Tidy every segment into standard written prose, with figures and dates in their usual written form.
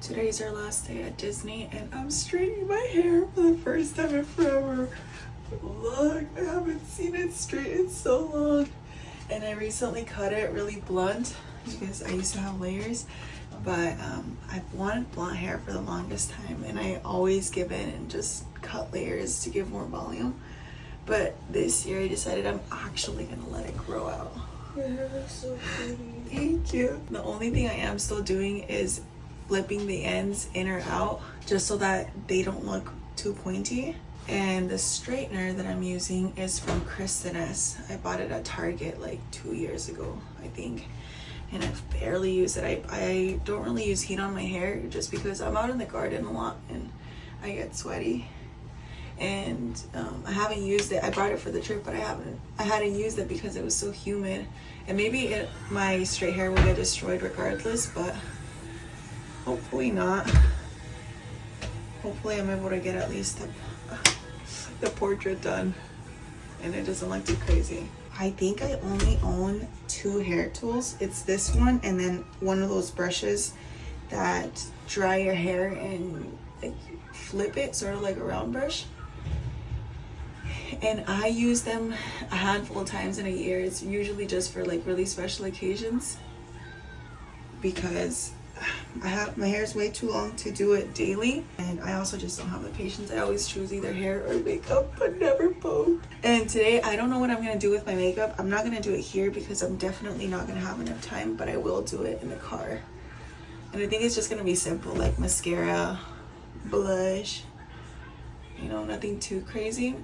Today's our last day at Disney and I'm straightening my hair for the first time in forever. Look, I haven't seen it straight in so long. And I recently cut it really blunt because I used to have layers. But I've wanted blonde hair for the longest time and I always give in and just cut layers to give more volume. But this year I decided I'm actually gonna let it grow out. Your hair is so pretty. Thank you. The only thing I am still doing is flipping the ends in or out just so that they don't look too pointy. And the straightener that I'm using is from Kristen S. I bought it at Target like 2 years ago, I think. And I've barely used it. I don't really use heat on my hair just because I'm out in the garden a lot and I get sweaty. And I haven't used it. I brought it for the trip, but I hadn't used it because it was so humid. And maybe my straight hair will get destroyed regardless, but hopefully not. Hopefully I'm able to get at least the portrait done and it doesn't look too crazy. I think I only own 2 hair tools. It's this one and then one of those brushes that dry your hair and like flip it, sort of like a round brush. And I use them a handful of times in a year. It's usually just for like really special occasions because my hair is way too long to do it daily, and I also just don't have the patience. I always choose either hair or makeup, but never both. And today I don't know what I'm gonna do with my makeup. I'm not gonna do it here because I'm definitely not gonna have enough time, but I will do it in the car. And I think it's just gonna be simple, like mascara, blush, you know, nothing too crazy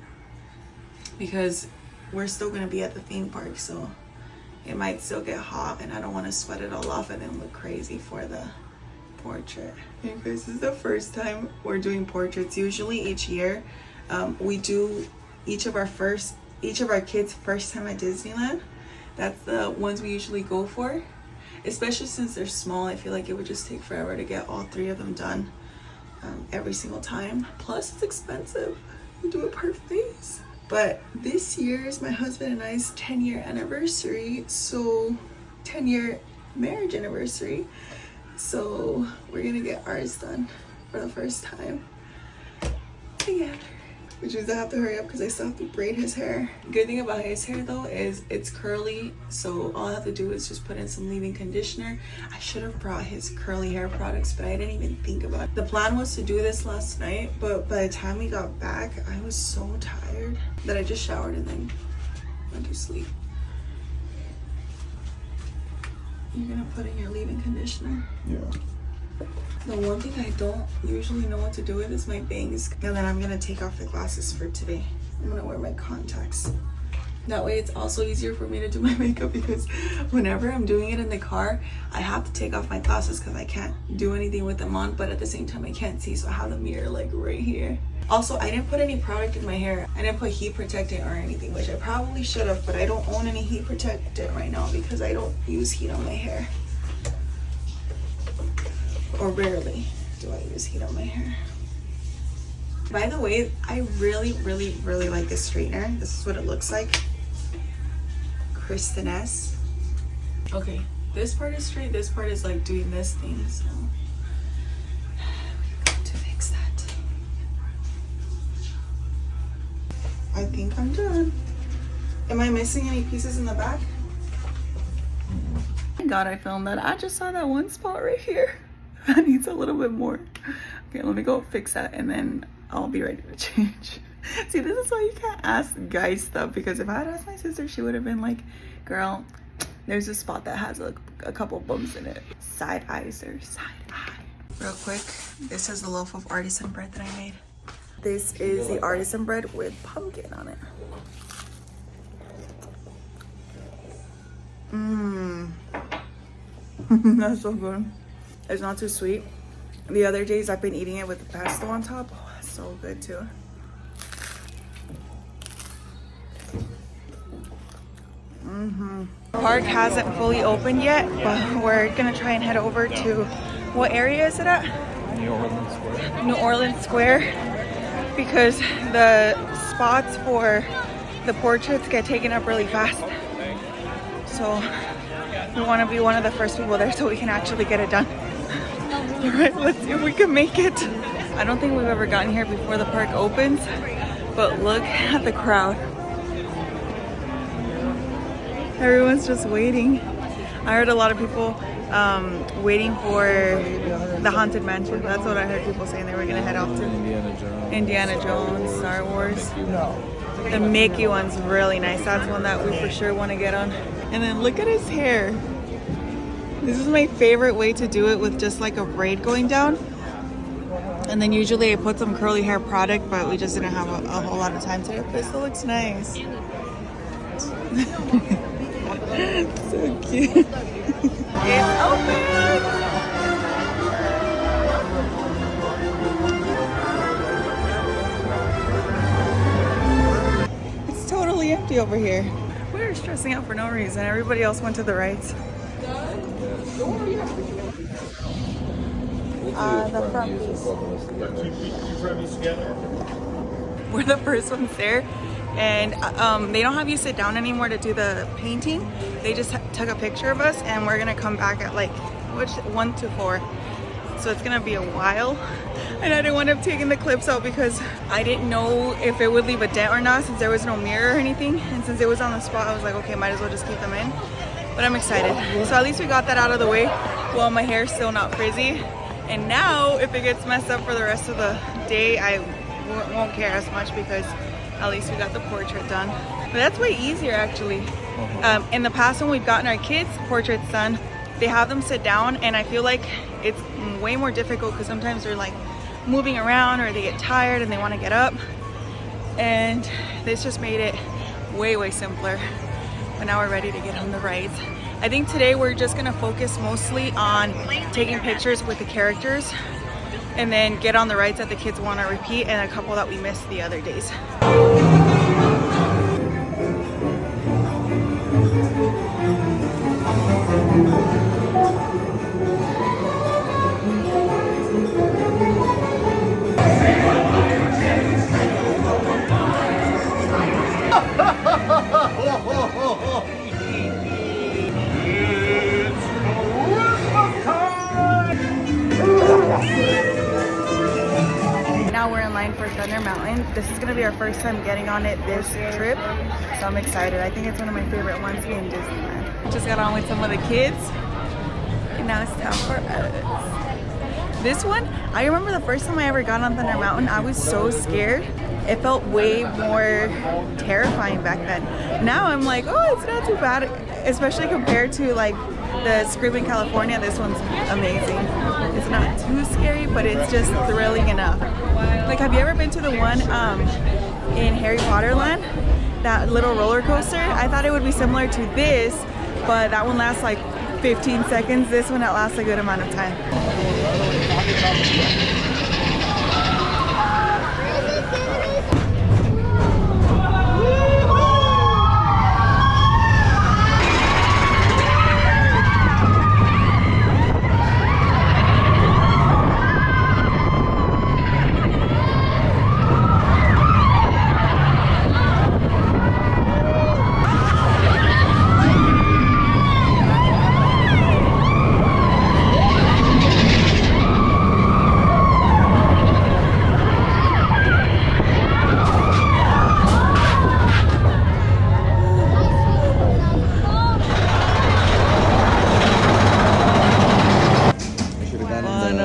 because we're still gonna be at the theme park, so it might still get hot and I don't want to sweat it all off and then look crazy for the portrait. Okay, this is the first time we're doing portraits. Usually each year we do each of our kids' first time at Disneyland. That's the ones we usually go for, especially since they're small. I feel like it would just take forever to get all 3 of them done every single time. Plus it's expensive. We do it per face. But this year is my husband and I's 10-year anniversary, so 10-year marriage anniversary. So we're gonna get ours done for the first time together. Which means I have to hurry up because I still have to braid his hair. Good thing about his hair though is it's curly, so all I have to do is just put in some leave-in conditioner. I should have brought his curly hair products, but I didn't even think about it. The plan was to do this last night, but by the time we got back, I was so tired that I just showered and then went to sleep. You're gonna put in your leave-in conditioner? Yeah. The one thing I don't usually know what to do with is my bangs. And then I'm gonna take off the glasses for today. I'm gonna wear my contacts. That way it's also easier for me to do my makeup because whenever I'm doing it in the car, I have to take off my glasses because I can't do anything with them on, but at the same time I can't see, so I have the mirror like right here. Also, I didn't put any product in my hair. I didn't put heat protectant or anything, which I probably should have, but I don't own any heat protectant right now because I don't use heat on my hair. Or rarely do I use heat on my hair. By the way, I really like this straightener. This is what it looks like. Kristen S. Okay, this part is straight, this part is like doing this thing, so we got to fix that. I think I'm done. Am I missing any pieces in the back? Thank God I filmed that. I just saw that one spot right here. That needs a little bit more. Okay, let me go fix that and then I'll be ready to change. See, this is why you can't ask guys stuff, because if I had asked my sister, she would have been like, girl, there's a spot that has a couple bumps in it. Side eyes or side eye. Real quick, this is the loaf of artisan bread that I made. This is the artisan bread with pumpkin on it. That's so good. It's not too sweet. The other days I've been eating it with the pesto on top. Oh, that's so good too. Park hasn't fully opened yet, but we're gonna try and head over to, what area is it at? New Orleans Square. New Orleans Square, because the spots for the portraits get taken up really fast. So we want to be one of the first people there so we can actually get it done. Alright, let's see if we can make it. I don't think we've ever gotten here before the park opens, but look at the crowd. Everyone's just waiting. I heard a lot of people waiting for the Haunted Mansion. That's what I heard people saying they were gonna head off to. Indiana Jones, Star Wars. The Mickey one's really nice. That's one that we for sure want to get on. And then look at his hair. This is my favorite way to do it, with just like a braid going down. And then usually I put some curly hair product, but we just didn't have a whole lot of time today. But it still looks nice. So cute. It's open! It's totally empty over here. We're stressing out for no reason. Everybody else went to the rides. The front piece. We're the first ones there. And they don't have you sit down anymore to do the painting. They just took a picture of us, and we're gonna come back at like 1 to 4. So it's gonna be a while. And I didn't want to have taken the clips out because I didn't know if it would leave a dent or not, since there was no mirror or anything. And since it was on the spot, I was like, okay, might as well just keep them in. But I'm excited. So at least we got that out of the way while my hair's still not frizzy. And now if it gets messed up for the rest of the day, I won't care as much, because at least we got the portrait done. But that's way easier actually. In the past, when we've gotten our kids' portraits done, they have them sit down, and I feel like it's way more difficult because sometimes they're like moving around or they get tired and they want to get up. And this just made it way simpler. But now we're ready to get on the rides. I think today we're just gonna focus mostly on taking pictures with the characters, and then get on the rides that the kids want to repeat, and a couple that we missed the other days. Now we're in line for Thunder Mountain. This is gonna be our first time getting on it this trip, so I'm excited. I think it's one of my favorite ones in Disneyland. Just got on with some of the kids, and now it's time for us. This one, I remember the first time I ever got on Thunder Mountain, I was so scared. It felt way more terrifying back then. Now I'm like, oh, it's not too bad, especially compared to like the Screaming California. This one's amazing. It's not too scary, but it's just thrilling enough. Like, have you ever been to the one in Harry Potter Land? That little roller coaster? I thought it would be similar to this, but that one lasts like 15 seconds. This one, that lasts a good amount of time.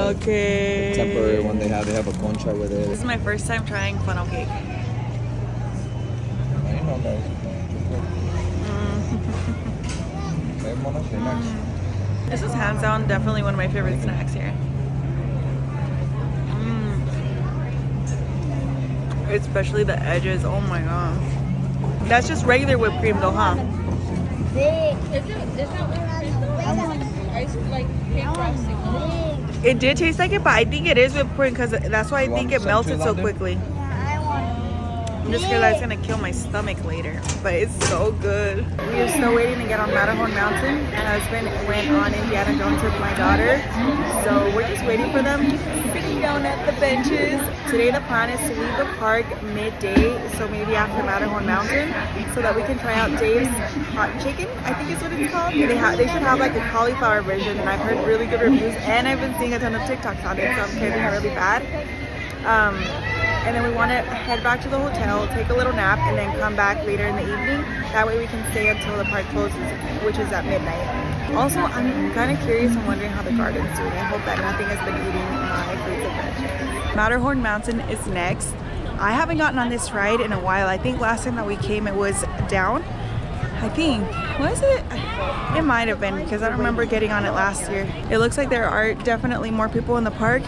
Okay. The temporary one they have a concha with it. This is my first time trying funnel cake. This is hands down definitely one of my favorite snacks here. Especially the edges, oh my god. That's just regular whipped cream though, huh? It did taste like it, but I think it is whipped cream because that's why I think it melted so quickly. just scared that it's gonna kill my stomach later, but it's so good. We are still waiting to get on Matterhorn Mountain. My husband went on Indiana Jones with my daughter, so we're just waiting for them, sitting down at the benches. Today the plan is to leave the park midday, so maybe after Matterhorn Mountain, so that we can try out Dave's hot chicken, I think is what it's called. They should have like a cauliflower version, and I've heard really good reviews, and I've been seeing a ton of TikToks on it, so I'm craving it really bad. And then we want to head back to the hotel, take a little nap, and then come back later in the evening. That way we can stay until the park closes, which is at midnight. Also, I'm kind of curious and wondering how the garden's doing. I hope that nothing has been eating my fruits and veggies. Matterhorn Mountain is next. I haven't gotten on this ride in a while. I think last time that we came it was down. I think, was it? It might have been, because I don't remember getting on it last year. It looks like there are definitely more people in the park,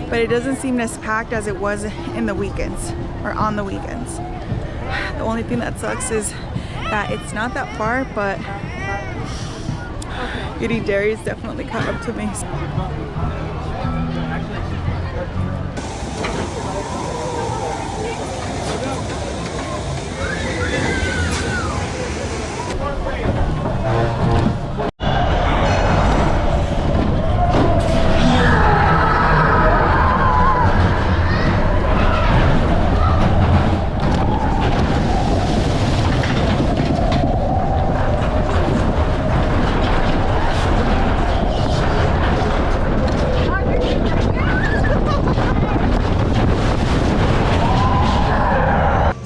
but it doesn't seem as packed as it was in the weekends or on the weekends. The only thing that sucks is that it's not that far, but getting Diaries definitely caught up to me.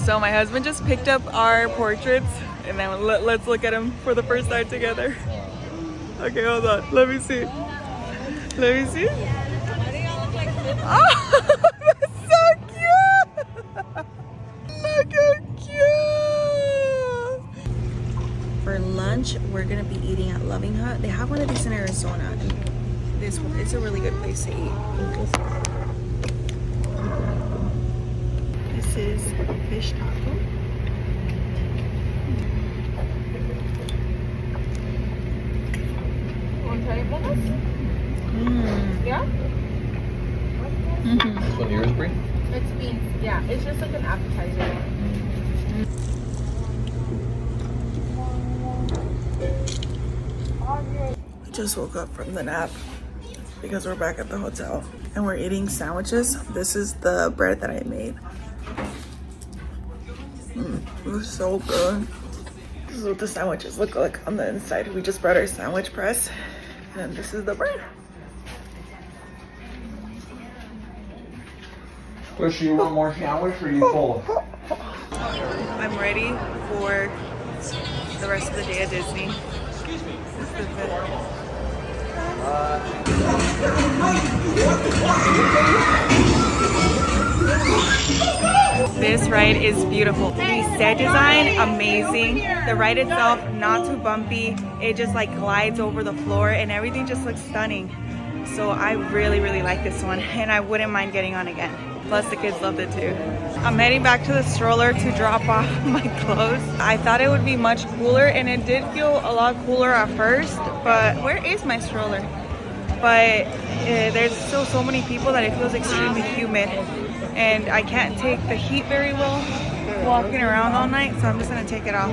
So my husband just picked up our portraits, and then let's look at them for the first time together. Okay, hold on. Let me see. Let me see. Oh, that's so cute! Look how cute! For lunch, we're gonna be eating at Loving Hut. They have one of these in Arizona. It's a really good place to eat. This is fish taco. Want to try it with us? Yeah? This one yours, Brie? It's beans. Yeah, it's just like an appetizer. I just woke up from the nap because we're back at the hotel and we're eating sandwiches. This is the bread that I made. It was so good. This is what the sandwiches look like on the inside. We just brought our sandwich press, and this is the bread. Wish you want more sandwich or you full? I'm ready for the rest of the day at Disney. Excuse me. This ride is beautiful. The set design, amazing. The ride itself, not too bumpy. It just like glides over the floor and everything just looks stunning. So I really, really like this one, and I wouldn't mind getting on again. Plus the kids loved it too. I'm heading back to the stroller to drop off my clothes. I thought it would be much cooler, and it did feel a lot cooler at first, but where is my stroller? But there's still so many people that it feels extremely humid, and I can't take the heat very well walking around all night, so I'm just gonna take it off.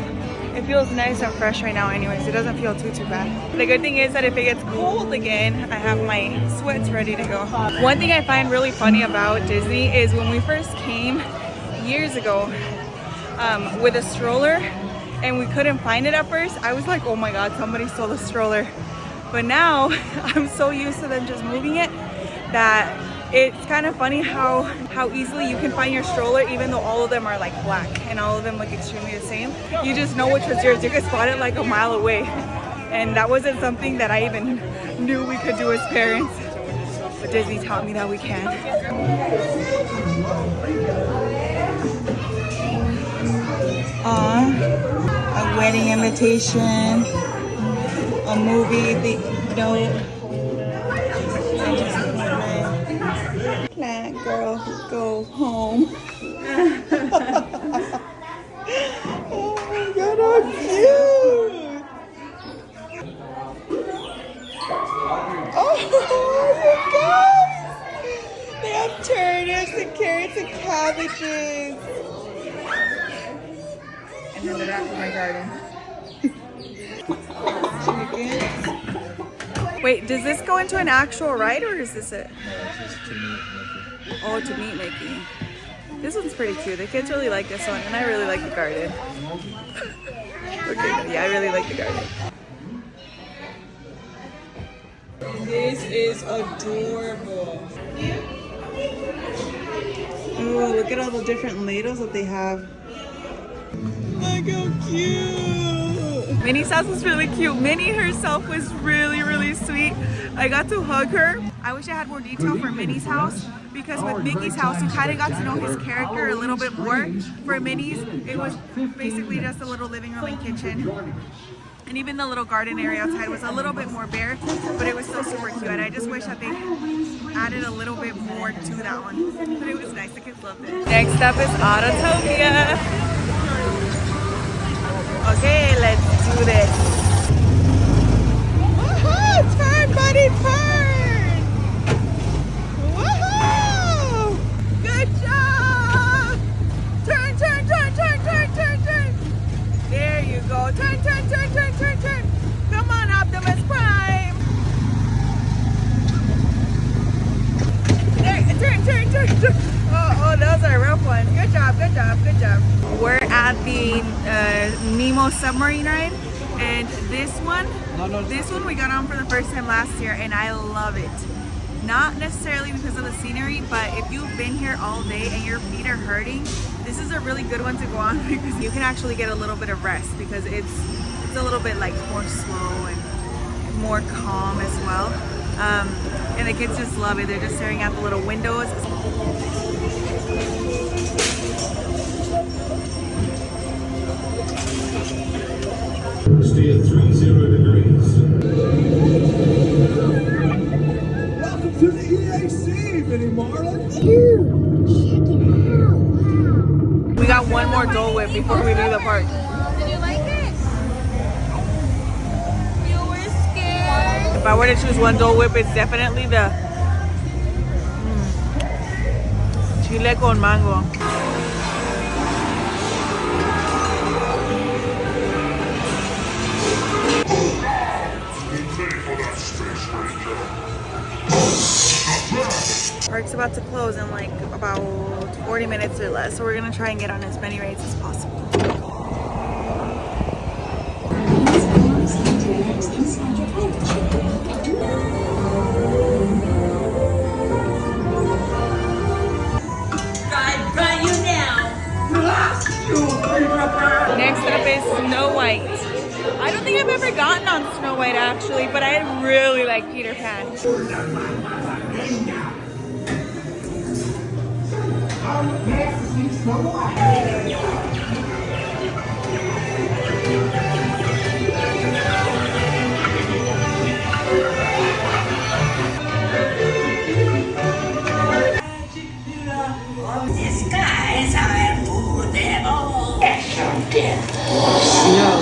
It feels nice and fresh right now anyways. It doesn't feel too bad. The good thing is that if it gets cold again, I have my sweats ready to go. One thing I find really funny about Disney is when we first came years ago with a stroller and we couldn't find it at first, I was like, oh my god, somebody stole the stroller. But now I'm so used to them just moving it that it's kind of funny how easily you can find your stroller, even though all of them are like black and all of them look extremely the same. You just know which was yours. You can spot it like a mile away. And that wasn't something that I even knew we could do as parents. But Disney taught me that we can. A wedding invitation, a movie, Plant girl, go home. Oh my god, how cute! Oh, you guys! They have turnips and carrots and cabbages. Remember that for my garden. Wait, does this go into an actual ride or is this it? No, this is to meat making. Oh, to meat making. This one's pretty cute. The kids really like this one, and I really like the garden. Okay, yeah, I really like the garden. This is adorable. Oh, look at all the different ladles that they have. Look how cute. Minnie's house was really cute. Minnie herself was really, really sweet. I got to hug her. I wish I had more detail for Minnie's house because with Mickey's house, you kind of got to know his character a little bit more. For Minnie's, it was basically just a little living room and kitchen. And even the little garden area outside was a little bit more bare, but it was still super cute. And I just wish that they added a little bit more to that one. But it was nice, the kids loved it. Next up is Autotopia. Okay, let's do this. Woohoo! Turn, buddy, turn! Woohoo! Good job! Turn, turn, turn, turn, turn, turn, turn. There you go. Turn, turn, turn, turn, turn, turn. Come on, Optimus Prime. There, turn, turn, turn, turn. Oh, those are rough ones. Good job, good job, good job. We're at the Nemo submarine ride, and this one we got on for the first time last year, and I love it. Not necessarily because of the scenery, but if you've been here all day and your feet are hurting, this is a really good one to go on because you can actually get a little bit of rest because it's a little bit like more slow and more calm as well. And the kids just love it. They're just staring at the little windows. Stay at 30 degrees. Welcome to the EAC, Minnie Marlin. We got one more Dole Whip before we leave the park. Did you like it? You were scared? If I were to choose one Dole Whip, it's definitely the chile con mango. Park's about to close in like about 40 minutes or less, so we're gonna try and get on as many rides as possible. Next up is Snow White. I don't think I've ever gotten on Snow White actually, but I really like Peter Pan. These guys are for them all. Snow.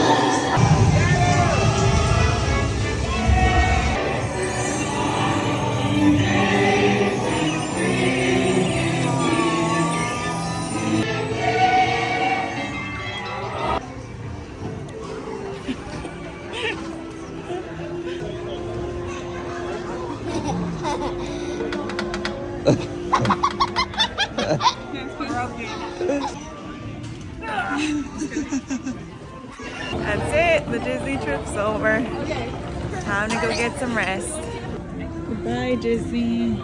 That's it. The Disney trip's over. Time to go get some rest. Goodbye, Disney.